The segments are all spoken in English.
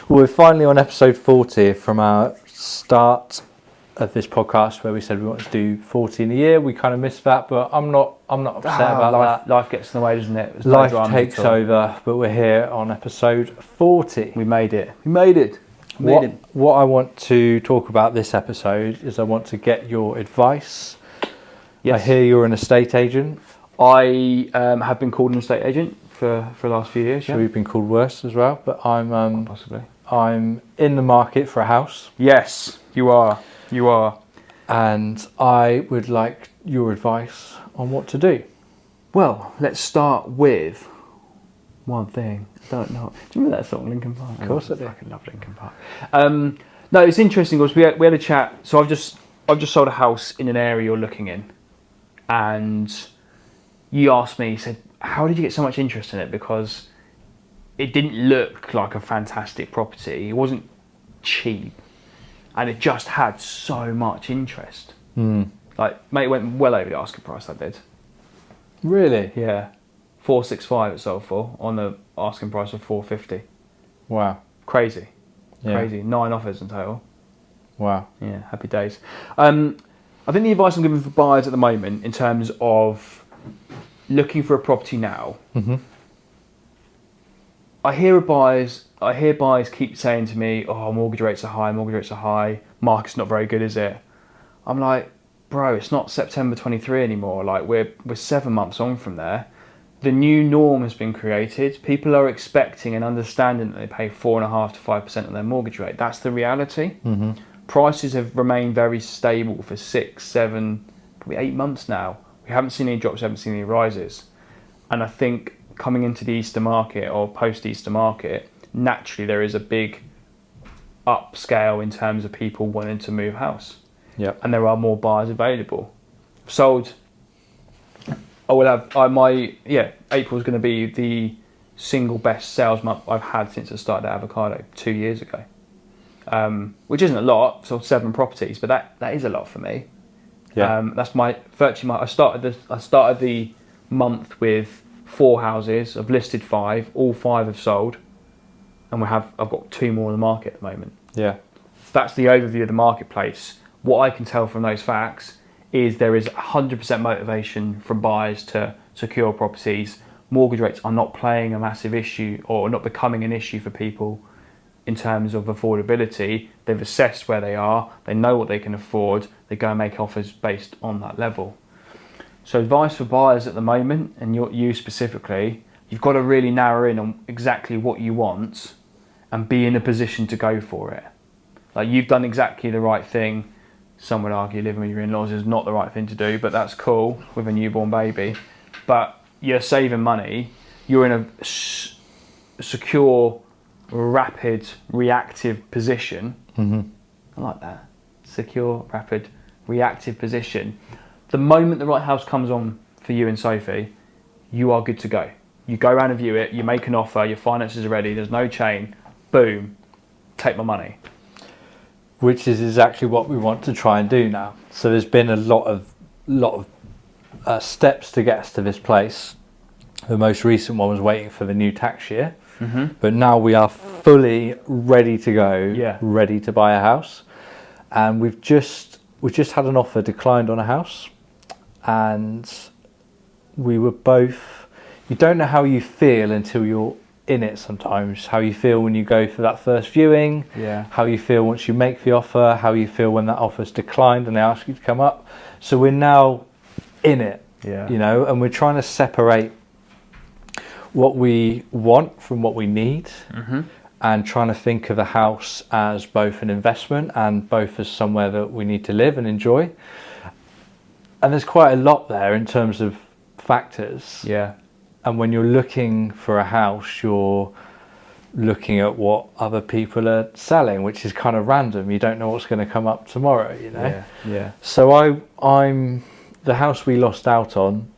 We're finally on episode 40 from our start of this podcast where we said we wanted to do 40 in a year. We kind of missed that, but I'm not upset about that. Life gets in the way, doesn't it? Life takes over, but we're here on episode 40. We made it. What I want to talk about this episode is I want to get your advice. Yes. I hear you're an estate agent. I have been called an estate agent for the last few years. Sure, you've been called worse as well, but I'm possibly. I'm in the market for a house. Yes, you are. You are. And I would like your advice on what to do. Well, let's start with one thing. Don't know. Do you remember that song, Linkin Park? Of course I do. I fucking love Linkin Park. No, it's interesting because we had a chat. So I've just sold a house in an area you're looking in, and you asked me. You said, "How did you get so much interest in it?" Because it didn't look like a fantastic property. It wasn't cheap, and it just had so much interest. Like, mate, it went well over the asking price. I did. Really? Yeah. 465 it sold for on the asking price of 450. Wow. Crazy. Yeah. Crazy. 9 offers in total. Wow. Yeah, happy days. I think the advice I'm giving for buyers at the moment in terms of looking for a property now, I hear buyers keep saying to me, "Oh, mortgage rates are high, market's not very good, is it?" I'm like, bro, it's not September 23 anymore. Like, we're 7 months on from there. The new norm has been created. People are expecting and understanding that they pay 4.5% to 5% of their mortgage rate. That's the reality. Prices have remained very stable for 6, 7, probably 8 months now. We haven't seen any drops, haven't seen any rises. And I think coming into the Easter market or post-Easter market, naturally there is a big upscale in terms of people wanting to move house. Yep. And there are more buyers available. Sold. I will have April is going to be the single best sales month I've had since I started at Avocado 2 years ago, which isn't a lot, so 7 properties, but that is a lot for me. Yeah. That's I started the month with 4 houses. I've listed 5. All 5 have sold, and I've got 2 more in the market at the moment. Yeah. That's the overview of the marketplace. What I can tell from those facts is there is 100% motivation from buyers to secure properties. Mortgage rates are not playing a massive issue or not becoming an issue for people in terms of affordability. They've assessed where they are, they know what they can afford, they go and make offers based on that level. So advice for buyers at the moment, and you specifically, you've got to really narrow in on exactly what you want and be in a position to go for it. Like, you've done exactly the right thing. Some would argue living with your in-laws is not the right thing to do, but that's cool with a newborn baby. But you're saving money. You're in a secure, rapid, reactive position. I like that. Secure, rapid, reactive position. The moment the right house comes on for you and Sophie, you are good to go. You go around and view it, you make an offer, your finances are ready, there's no chain, boom, take my money. Which is exactly what we want to try and do now. So there's been a lot of steps to get us to this place. The most recent one was waiting for the new tax year, but now we are fully ready to go, ready to buy a house. And we've just had an offer declined on a house, and we were both. You don't know how you feel until you're in it sometimes. How you feel when you go for that first viewing, how you feel once you make the offer, how you feel when that offer's declined and they ask you to come up. So we're now in it, and we're trying to separate what we want from what we need, and trying to think of the house as both an investment and both as somewhere that we need to live and enjoy. And there's quite a lot there in terms of factors. And when you're looking for a house, you're looking at what other people are selling, which is kind of random. You don't know what's going to come up tomorrow, So I'm the house we lost out on.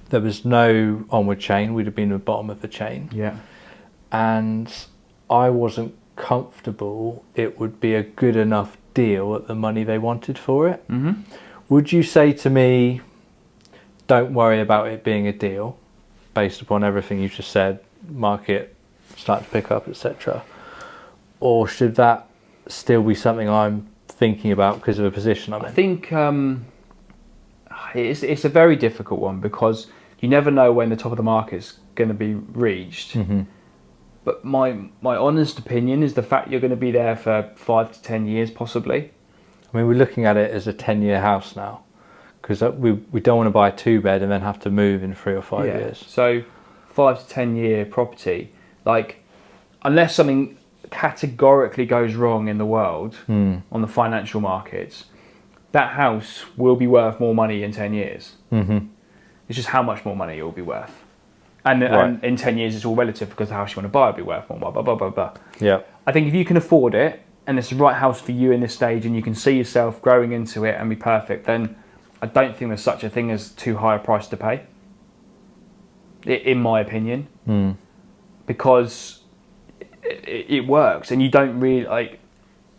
There was no onward chain. We'd have been at the bottom of the chain. And I wasn't comfortable it would be a good enough deal at the money they wanted for it. Would you say to me, don't worry about it being a deal based upon everything you've just said, market start to pick up, etc.? or should that still be something I'm thinking about because of a position I'm in? I think it's a very difficult one because you never know when the top of the market's going to be reached. Mm-hmm. But my honest opinion is the fact you're going to be there for 5 to 10 years possibly. I mean, we're looking at it as a 10-year house now, because we don't want to buy a 2-bed and then have to move in 3 or 5 years. So 5 to 10 year property, like unless something categorically goes wrong in the world on the financial markets, that house will be worth more money in 10 years. Mm-hmm. It's just how much more money it will be worth. And, Right. and in 10 years, it's all relative because the house you want to buy will be worth more, blah, blah, blah, blah, blah. Yeah. I think if you can afford it and it's the right house for you in this stage and you can see yourself growing into it and be perfect, then I don't think there's such a thing as too high a price to pay, in my opinion, because it works and you don't really, like,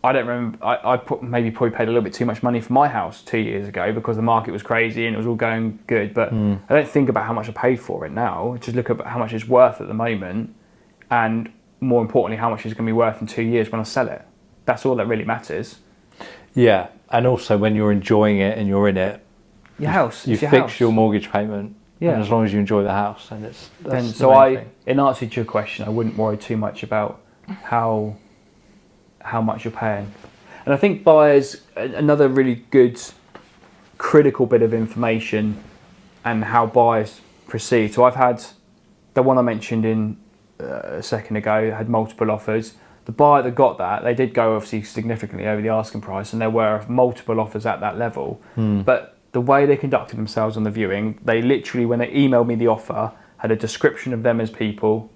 I don't remember, I probably paid a little bit too much money for my house 2 years ago because the market was crazy and it was all going good, but I don't think about how much I paid for it now. Just look at how much it's worth at the moment, and more importantly, how much it's going to be worth in 2 years when I sell it. That's all that really matters. Yeah, and also when you're enjoying it and you're in it, Your house, you it's your fix house. your mortgage payment, Yeah. and as long as you enjoy the house, and that's And the so main thing. in answer to your question, I wouldn't worry too much about how much you're paying. And I think buyers, another really good critical bit of information and how buyers proceed. So I've had the one I mentioned in a second ago had multiple offers. The buyer that got that, they did go obviously significantly over the asking price, and there were multiple offers at that level. But the way they conducted themselves on the viewing, they literally, when they emailed me the offer, had a description of them as people,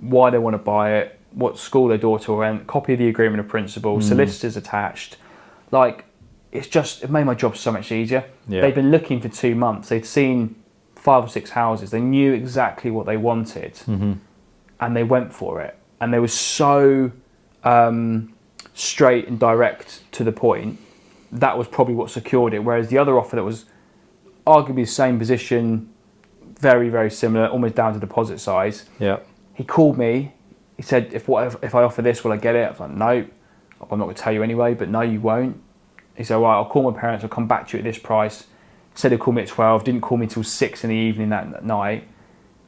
why they want to buy it, what school their daughter went, copy of the agreement of principle, solicitors attached. Like, it made my job so much easier. Yeah. They'd been looking for 2 months. They'd seen 5 or 6 houses. They knew exactly what they wanted, and they went for it. And they were so straight and direct to the point. That was probably what secured it. Whereas the other offer that was arguably the same position, very, very similar, almost down to deposit size. Yeah. He called me. He said, if I offer this, will I get it? I was like, no. I'm not going to tell you anyway, but no, you won't. He said, right, I'll call my parents. I'll come back to you at this price. Said he'd call me at 12. Didn't call me till 6 in the evening that night.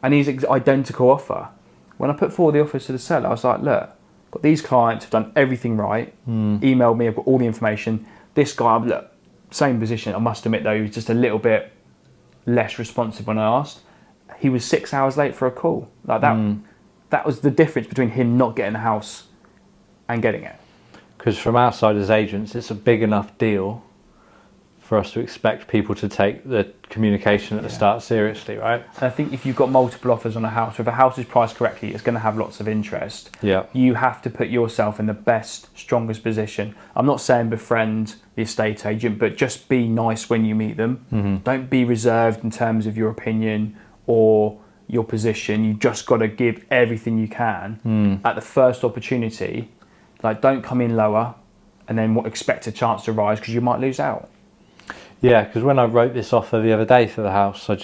And he's identical offer. When I put forward the offers to the seller, I was like, look, got these clients have done everything right. Emailed me, I've got all the information. This guy, look, same position. I must admit though, he was just a little bit less responsive when I asked. He was 6 hours late for a call. Like that. That was the difference between him not getting the house and getting it. Because from our side as agents, it's a big enough deal for us to expect people to take the communication at the start seriously, right? And I think if you've got multiple offers on a house, if a house is priced correctly, it's going to have lots of interest. Yeah. You have to put yourself in the best, strongest position. I'm not saying befriend the estate agent, but just be nice when you meet them. Don't be reserved in terms of your opinion or your position. You just got to give everything you can at the first opportunity. Like, don't come in lower and then expect a chance to rise, because you might lose out. Yeah, because when I wrote this offer the other day for the house, I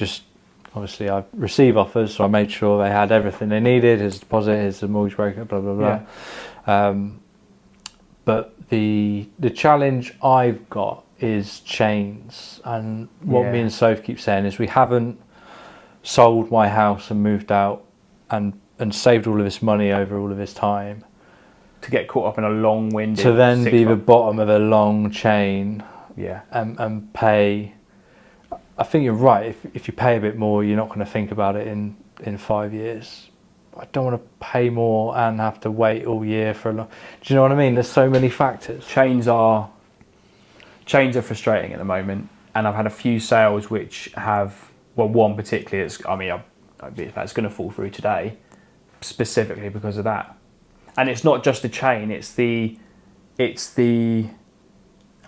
receive offers, so I made sure they had everything they needed, his deposit, his mortgage broker, blah, blah, blah. Yeah. But the challenge I've got is chains. And what me and Soph keep saying is we haven't sold my house and moved out and saved all of this money over all of this time. To get caught up in a long-winded... To then be the 6 month... bottom of a long chain. Yeah. And pay. I think you're right. If you pay a bit more, you're not going to think about it in 5 years. I don't want to pay more and have to wait all year for a long... Do you know what I mean? There's so many factors. Chains are frustrating at the moment, and I've had a few sales which have... Well, one particularly, it's going to fall through today, specifically because of that. And it's not just the chain; it's the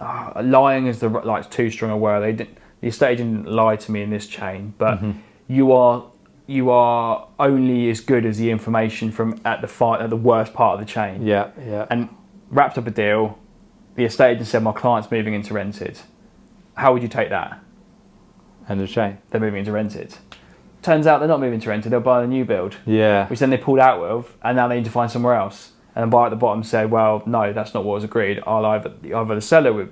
lying is it's too strong a word. The estate agent didn't lie to me in this chain, but you are only as good as the information from at the worst part of the chain. Yeah, yeah. And wrapped up a deal, the estate agent said my client's moving into rented. How would you take that? End of chain. They're moving into rented. Turns out they're not moving to rented, they're buying a new build. Yeah. Which then they pulled out of, and now they need to find somewhere else. and the buyer at the bottom said, well, no, that's not what was agreed. I'll either the seller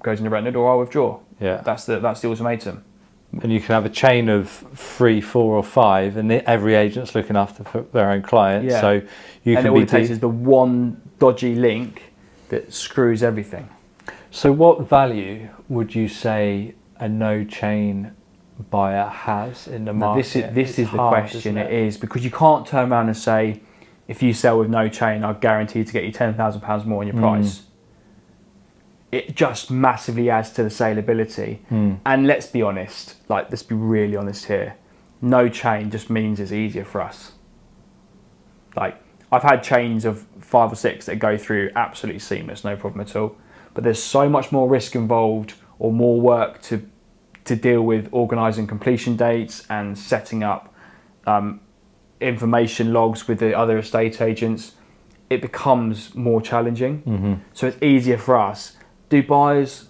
goes into rented or I'll withdraw. Yeah. That's the ultimatum. And you can have a chain of 3, 4 or 5 and every agent's looking after their own clients. Yeah. So you and can all it takes is the one dodgy link that screws everything. So what value would you say a no chain buyer has in the market? This is the question. It is, because you can't turn around and say, if you sell with no chain, I'll guarantee to get you £10,000 more in your price. It just massively adds to the saleability. And let's be honest, like, let's be really honest here. No chain just means it's easier for us. Like, I've had chains of 5 or 6 that go through absolutely seamless, no problem at all. But there's so much more risk involved, or more work to deal with organising completion dates and setting up information logs with the other estate agents. It becomes more challenging. So it's easier for us. Do buyers,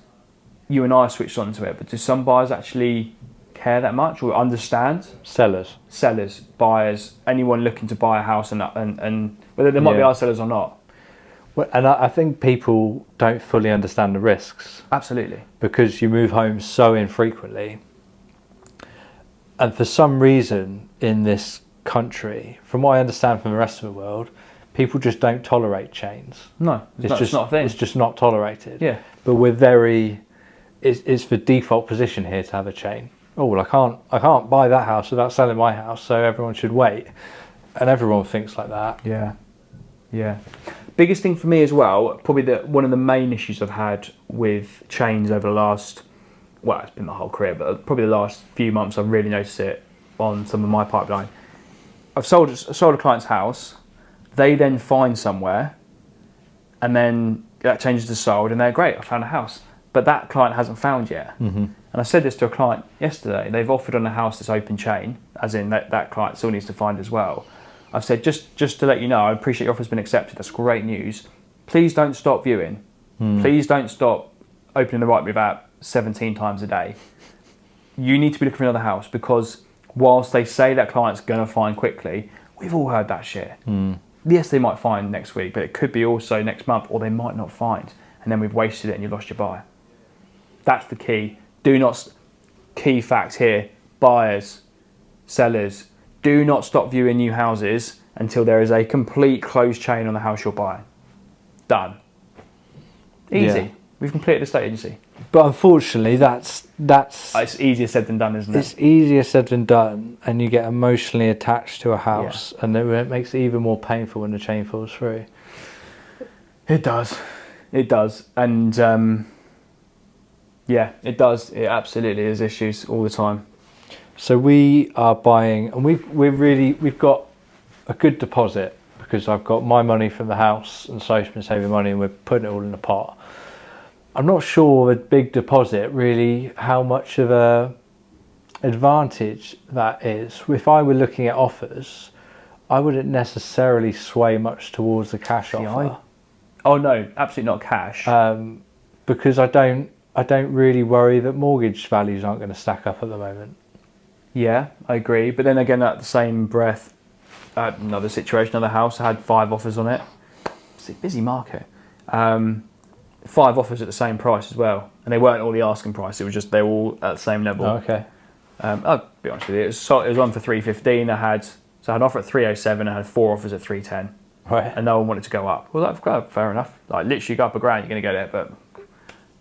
you and I switched onto it, but do some buyers actually care that much or understand? Sellers, buyers, anyone looking to buy a house, and whether there might be our sellers or not. Well, and I think people don't fully understand the risks. Absolutely. Because you move home so infrequently. And for some reason in this country, from what I understand from the rest of the world, people just don't tolerate chains. No, it's not a thing. It's just not tolerated. Yeah. But it's the default position here to have a chain. Oh, well, I can't buy that house without selling my house, so everyone should wait. And everyone thinks like that. Yeah. Biggest thing for me as well, probably one of the main issues I've had with chains over the last, well, it's been my whole career, but probably the last few months I've really noticed it on some of my pipeline. I've sold a client's house, they then find somewhere, and then that changes to sold, and they're great, I found a house. But that client hasn't found yet. And I said this to a client yesterday, they've offered on a house that's open chain, as in that client still needs to find as well. I've said, just to let you know, I appreciate your offer's been accepted. That's great news. Please don't stop viewing. Please don't stop opening the Rightmove app 17 times a day. You need to be looking for another house, because whilst they say that client's going to find quickly, we've all heard that shit. Yes, they might find next week, but it could be also next month, or they might not find. And then we've wasted it and you lost your buy. That's the key. Key fact here, buyers, sellers, do not stop viewing new houses until there is a complete closed chain on the house you're buying. Done. Easy. Yeah. We've completed the estate agency. But unfortunately, that's it's easier said than done, isn't it? It's easier said than done, and you get emotionally attached to a house, and it makes it even more painful when the chain falls through. It does, and it does. It absolutely is issues all the time. So we are buying, and we've got a good deposit, because I've got my money from the house and Soph's been saving money, and we're putting it all in the pot. I'm not sure with big deposit really how much of a advantage that is. If I were looking at offers, I wouldn't necessarily sway much towards the cash offer. Oh no, absolutely not cash. Because I don't really worry that mortgage values aren't going to stack up at the moment. Yeah, I agree. But then again, at the same breath, I had another situation, another house, I had 5 offers on it. It's a busy market. 5 offers at the same price as well, and they weren't all the asking price. It was just they were all at the same level. Oh, okay. I'll be honest with you. It was on for 315. I had an offer at 307. I had 4 offers at 310. Right. And no one wanted to go up. Well, that's fair enough. Like, literally, go up £1,000, you're going to get it, but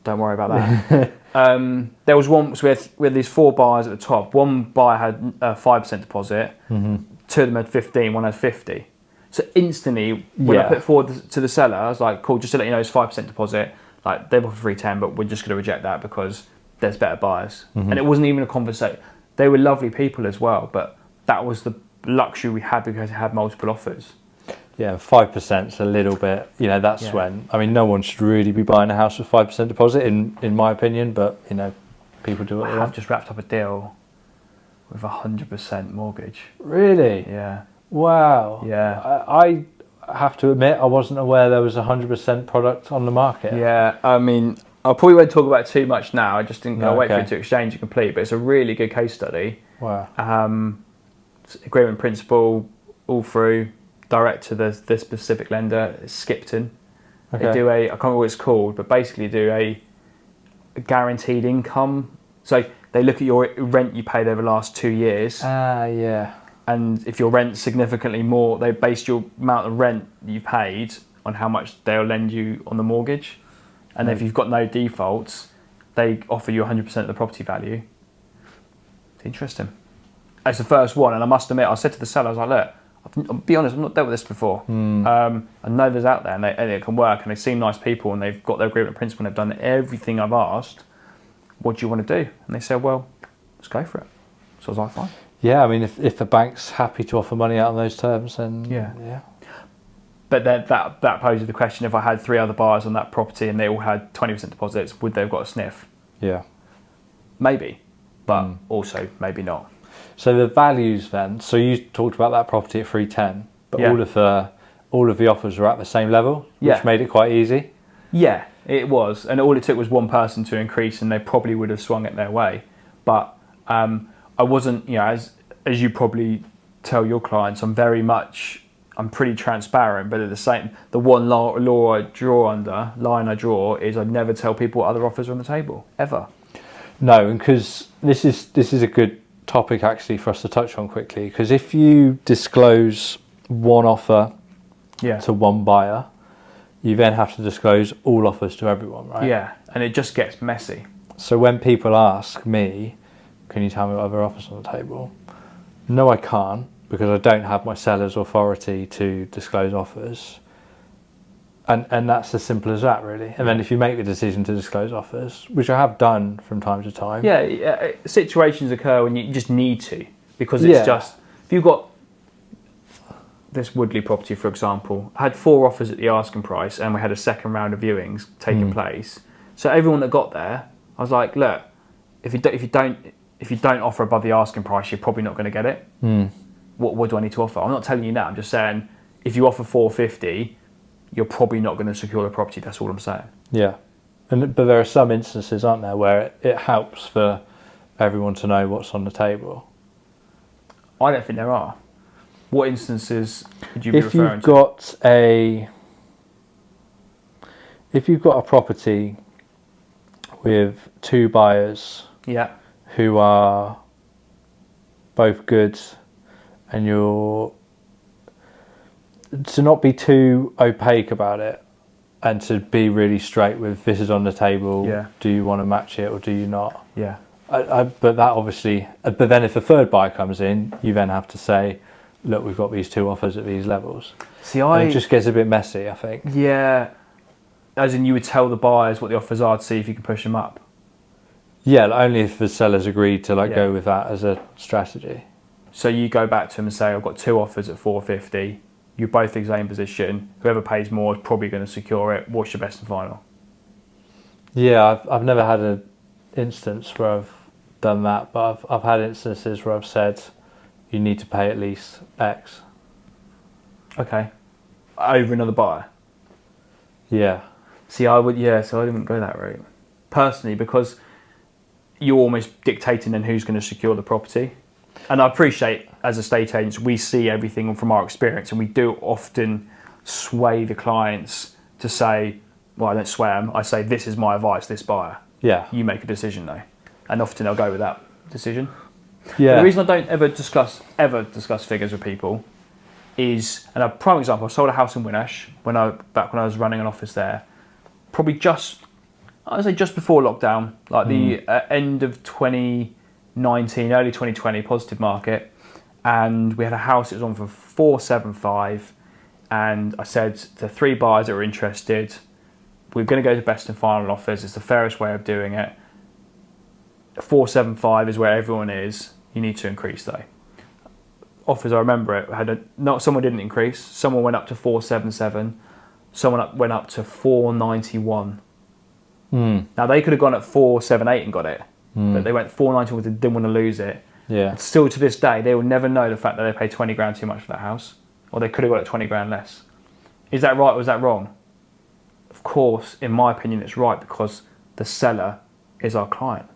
don't worry about that. There was one. So we had these 4 buyers at the top. One buyer had a 5% deposit. 2 of them had 15. One had 50. So instantly, when I put it forward to the seller, I was like, cool, just to let you know, it's 5% deposit. Like, they've offered 310, but we're just going to reject that because there's better buyers. And it wasn't even a conversation. They were lovely people as well, but that was the luxury we had because we had multiple offers. Yeah, 5% is a little bit, that's when, no one should really be buying a house with 5% deposit, in my opinion, but, people do it. I have just wrapped up a deal with 100% mortgage. Really? Yeah. Wow. Yeah. I have to admit, I wasn't aware there was a 100% product on the market. Yeah, I probably won't talk about it too much now. I just think I'll wait for it to exchange and complete, but it's a really good case study. Wow. Agreement principle all through, direct to the specific lender, Skipton. Okay. They do I can't remember what it's called, but basically do a guaranteed income. So they look at your rent you paid over the last 2 years. Yeah. And if your rent's significantly more, they base your amount of rent you paid on how much they'll lend you on the mortgage. And if you've got no defaults, they offer you 100% of the property value. It's interesting. It's the first one, and I must admit, I said to the seller, I was like, look, I'll be honest, I've not dealt with this before. I know there's out there, and it can work, and they seem nice people, and they've got their agreement in principle, and they've done everything I've asked. What do you want to do? And they said, well, let's go for it. So I was like, fine. Yeah, I mean, if the bank's happy to offer money out on those terms, then yeah. But then that poses the question: if I had 3 other buyers on that property and they all had 20% deposits, would they have got a sniff? Yeah. Maybe, but also maybe not. So the values then. So you talked about that property at 310, but Yeah. all of the offers were at the same level, which Yeah. made it quite easy. Yeah, it was, and all it took was one person to increase, and they probably would have swung it their way. But I wasn't, as you probably tell your clients, I'm pretty transparent. But at the one line I draw is I'd never tell people what other offers are on the table ever. No, because this is a good topic actually for us to touch on quickly. Because if you disclose one offer to one buyer, you then have to disclose all offers to everyone, right? Yeah, and it just gets messy. So when people ask me, can you tell me what other offers on the table? No, I can't, because I don't have my seller's authority to disclose offers. And that's as simple as that, really. And then if you make the decision to disclose offers, which I have done from time to time. Yeah, situations occur when you just need to, because it's just, if you've got this Woodley property, for example, I had 4 offers at the asking price, and we had a second round of viewings taking place. So everyone that got there, I was like, look, if you don't offer above the asking price, you're probably not going to get it. What do I need to offer? I'm not telling you that. I'm just saying, if you offer 450, you're probably not going to secure the property. That's all I'm saying. Yeah. But there are some instances, aren't there, where it helps for everyone to know what's on the table. I don't think there are. What instances could you be referring to? If you've got a property with 2 buyers who are both good, and you're to not be too opaque about it, and to be really straight with, this is on the table, do you want to match it or do you not? Yeah. But that obviously, but then if a third buyer comes in, you then have to say, look, we've got these 2 offers at these levels. And it just gets a bit messy, I think. Yeah. As in, you would tell the buyers what the offers are to see if you can push them up. Yeah, only if the sellers agreed to go with that as a strategy. So you go back to them and say, I've got 2 offers at 450. You're both in the same position. Whoever pays more is probably going to secure it. What's your best and final? Yeah, I've never had an instance where I've done that, but I've had instances where I've said, you need to pay at least X. Okay. Over another buyer? Yeah. See, I didn't go that route. Personally, because you're almost dictating then who's going to secure the property. And I appreciate, as estate agents, we see everything from our experience, and we do often sway the clients to say, well, I don't sway them, I say, this is my advice, this buyer. Yeah. You make a decision though. And often they'll go with that decision. Yeah. But the reason I don't ever discuss figures with people is, and a prime example, I sold a house in Winnash back when I was running an office there, probably just before lockdown, like the end of 2019, early 2020, positive market, and we had a house that was on for 475, and I said to 3 buyers that were interested, we're going to go to best and final offers, it's the fairest way of doing it. 475 is where everyone is, you need to increase though. Offers, I remember it, someone didn't increase, someone went up to 477, someone went up to 491. Now they could have gone at 478 and got it, but they went 491 because they didn't want to lose it. Yeah. And still to this day, they will never know the fact that they paid 20 grand too much for that house, or they could have got it 20 grand less. Is that right or is that wrong? Of course, in my opinion, it's right, because the seller is our client.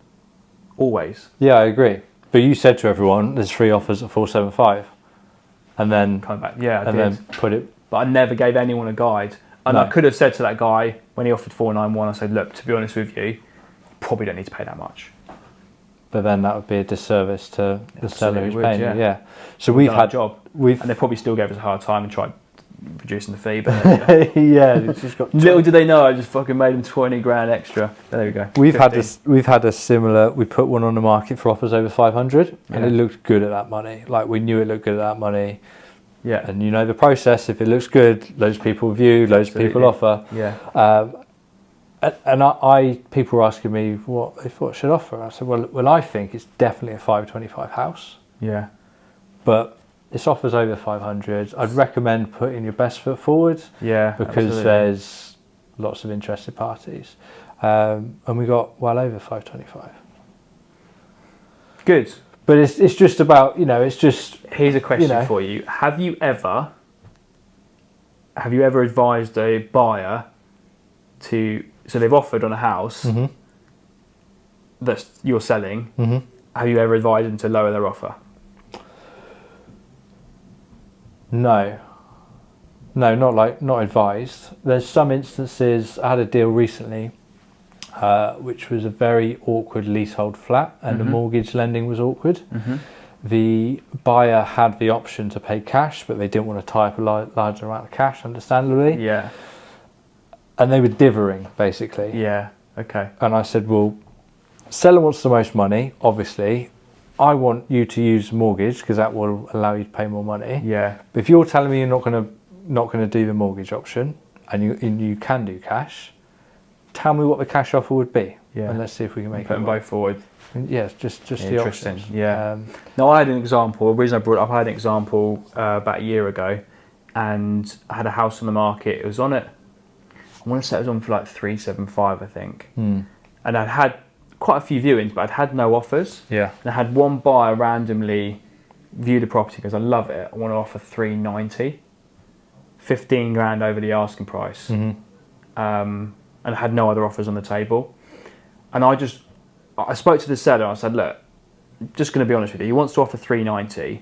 Always. Yeah, I agree. But you said to everyone, there's 3 offers at 475. and then come back. Yeah, I and did. then put it. But I never gave anyone a guide. And No. I could have said to that guy when he offered 491, I said, look, to be honest with you, probably don't need to pay that much. But then that would be a disservice to the seller who's would, paying yeah. you. Yeah. So we've Done our had job, we've and they probably still gave us a hard time and tried reducing the fee. But yeah, it's just got. little did they know, I just fucking made them 20 grand extra. There we go. We've 15. had a similar. We put one on the market for offers over 500, and it looked good at that money. Like we knew it looked good at that money. Yeah. And you know the process. If it looks good, loads of people view, loads of people offer. Yeah. And I people were asking me what should offer. I said, well, I think it's definitely a 525 house. Yeah. But this offers over 500. I'd recommend putting your best foot forward. Yeah. Because absolutely. there's lots of interested parties, and we got well over 525. Good. But it's just about, it's just. Here's a question for you. Have you ever advised a buyer so they've offered on a house that you're selling, have you ever advised them to lower their offer? No, not advised. There's some instances. I had a deal recently, which was a very awkward leasehold flat, and the mortgage lending was awkward. The buyer had the option to pay cash, but they didn't want to tie up a large amount of cash, understandably. Yeah. And they were differing, basically. Yeah. Okay. And I said, well, seller wants the most money, obviously. I want you to use mortgage because that will allow you to pay more money. Yeah. But if you're telling me you're not going to do the mortgage option and you can do cash, tell me what the cash offer would be. Yeah. And let's see if we can make Put them both forward. Yes, just the options. Yeah. No, I had an example. The reason I brought it up, I had an example about a year ago, and I had a house on the market. It was on it. I want to say it was on for like 375, I think. And I'd had quite a few viewings, but I'd had no offers. Yeah. And I had one buyer randomly view the property because I love it. I want to offer 390, 15 grand over the asking price. And I had no other offers on the table. And I spoke to the seller. I said, look, just going to be honest with you. He wants to offer 390.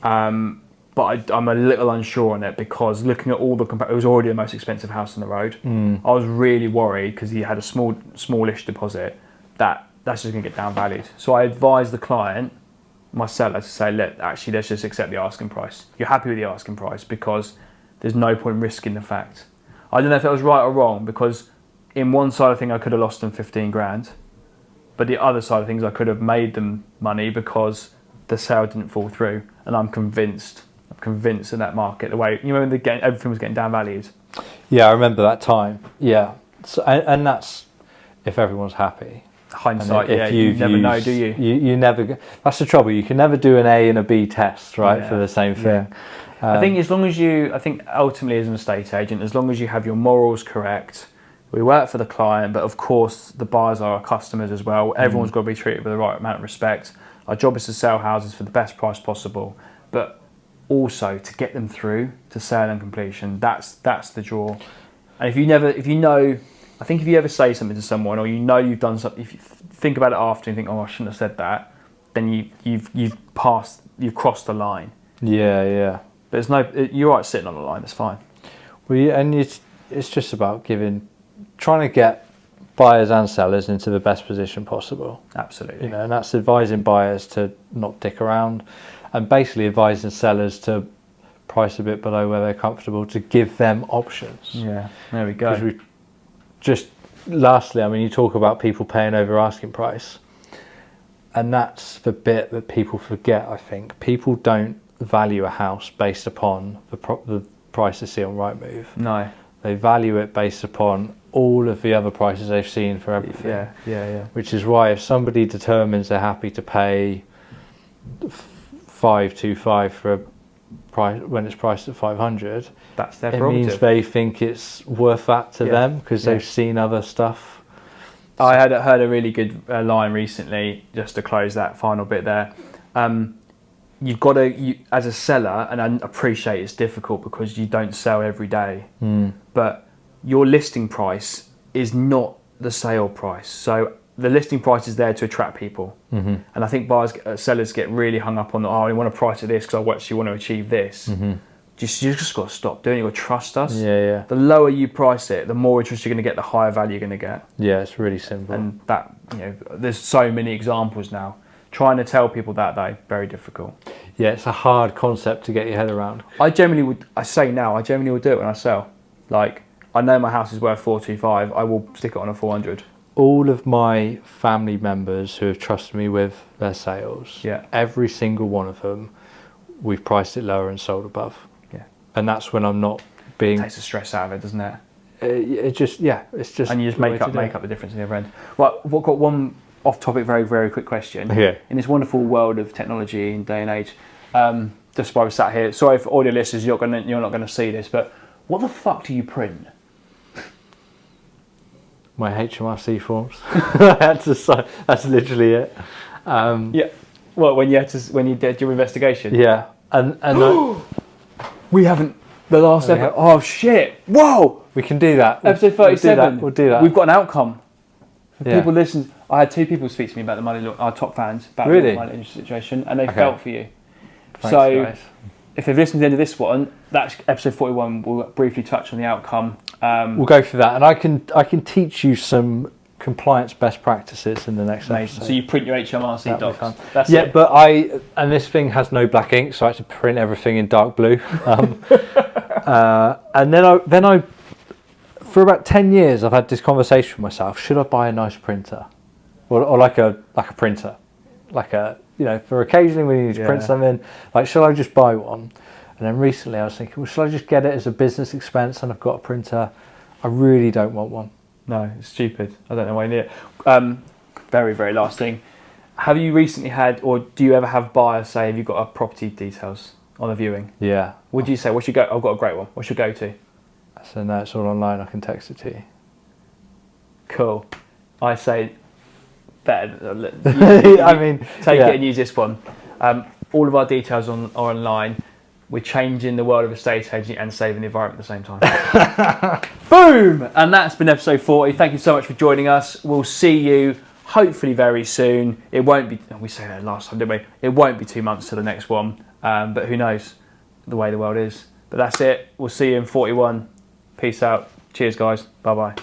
But I'm a little unsure on it because looking at all the it was already the most expensive house on the road. I was really worried because he had a smallish deposit that's just going to get downvalued. So I advised the client, my seller, to say, look, actually, let's just accept the asking price. You're happy with the asking price because there's no point risking the fact. I don't know if that was right or wrong because in one side of things I could have lost them 15 grand, but the other side of things I could have made them money because the sale didn't fall through, and I'm convinced in that market the way everything was getting downvalued. Yeah, I remember that time. Yeah, so, and that's if everyone's happy. Hindsight, you never know, do you? You never. That's the trouble. You can never do an A and a B test, right, for the same thing. I think ultimately as an estate agent, as long as you have your morals correct, we work for the client, but of course the buyers are our customers as well. Everyone's got to be treated with the right amount of respect. Our job is to sell houses for the best price possible, but also to get them through to sale and completion. That's the draw. And if you ever say something to someone, or you've done something, if you think about it after and think, oh, I shouldn't have said that, then you've crossed the line. Yeah. But you're right sitting on the line. It's fine. Well, yeah, and it's just about trying to get buyers and sellers into the best position possible. Absolutely. And that's advising buyers to not dick around, and basically advising sellers to price a bit below where they're comfortable to give them options. Yeah, there we go. Just lastly, you talk about people paying over asking price, and that's the bit that people forget. I think people don't value a house based upon the price they see on Rightmove. No, they value it based upon all of the other prices they've seen for everything. Yeah. Which is why if somebody determines they're happy to pay 525 for a price when it's priced at 500, that's their it prerogative. means they think it's worth that to them because they've seen other stuff. I heard a really good line recently, just to close that final bit there. You've got to, as a seller, and I appreciate it's difficult because you don't sell every day, but your listing price is not the sale price. So the listing price is there to attract people. Mm-hmm. And I think sellers get really hung up on, I want to price at this because I actually want to achieve this. Mm-hmm. You just got to stop doing it. You've got to trust us. Yeah. The lower you price it, the more interest you're going to get, the higher value you're going to get. Yeah, it's really simple. And that, there's so many examples now. Trying to tell people that, though, very difficult. Yeah, it's a hard concept to get your head around. I generally would do it when I sell. Like, I know my house is worth 425, I will stick it on a 400. All of my family members who have trusted me with their sales, every single one of them, we've priced it lower and sold above. Yeah. And that's when I'm not being... It takes the stress out of it, doesn't it? It's just... And you just make up the difference in the other end. Right, I've got one off-topic, very, very quick question. Yeah. In this wonderful world of technology and day and age, just while we're sat here, sorry for audio listeners, you're not going to see this, but what the fuck do you print? My HMRC forms. That's literally it. Yeah. Well, when you did your investigation. Yeah, and we haven't. The last episode. Oh shit! Whoa! We can do that. Episode 37. We'll do that. We've got an outcome. Yeah. People listen. I had 2 people speak to me about the money. Our top fans about the money situation, and they felt for you. Thanks, so, guys. if they've listened to the end of this one, that's episode 41. We'll briefly touch on the outcome. We'll go through that, and I can teach you some compliance best practices in the next episode. So you print your HMRC docs. That's it. But and this thing has no black ink, so I had to print everything in dark blue. And then I, for about 10 years, I've had this conversation with myself: should I buy a nice printer, or like a printer, for occasionally when you need to print something, like should I just buy one? And then recently I was thinking, well, should I just get it as a business expense and I've got a printer? I really don't want one. No, it's stupid. I don't know why you need it. Very, very last thing. Have you recently had, or do you ever have buyers say, have you got our property details on the viewing? Yeah. What do you say? What's your go? I've got a great one. What's your go-to? So no, it's all online. I can text it to you. Cool. I say, better. Take it and use this one. All of our details are online. We're changing the world of estate agency and saving the environment at the same time. Boom! And that's been episode 40. Thank you so much for joining us. We'll see you hopefully very soon. It won't be, we say that last time, didn't we? It won't be 2 months to the next one. But who knows the way the world is. But that's it. We'll see you in 41. Peace out. Cheers, guys. Bye-bye.